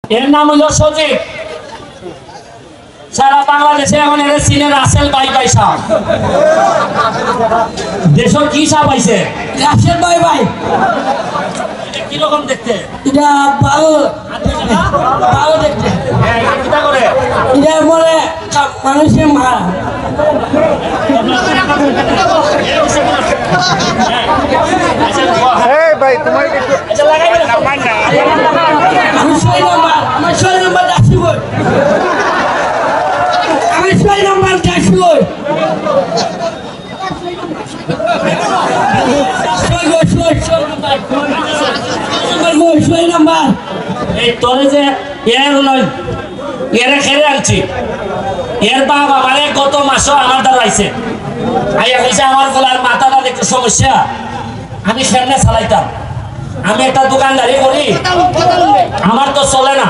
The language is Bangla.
এর নাম হলো সজীব। সারা বাংলাদেশে এখন এর সিনের রাসেল বাই বাই সাহ। দেশর কি সাহ পাইছে রাসেল বাই বাই। কিরকম দেখতে? এটা ভালো ভালো দেখতে। কিটা করে এটা বলে মানুষের মারা। ভাই তোমার আমি 6 নম্বর, আমার 6 নম্বর যাচ্ছি বই, আমি 6 নম্বর যাচ্ছি বই। 6 নম্বর। এই তোরে যে এর নয় এর খেলে আনছি, এর বাবা মানে গত মাসও আমার দ্বারা আইছে, আইয়া কইছে আমার গলার মাথাটা একটু সমস্যা, আমি সেমনে চালাইতাম, আমি একটা দোকানদারি করি, আমার তো চলে না।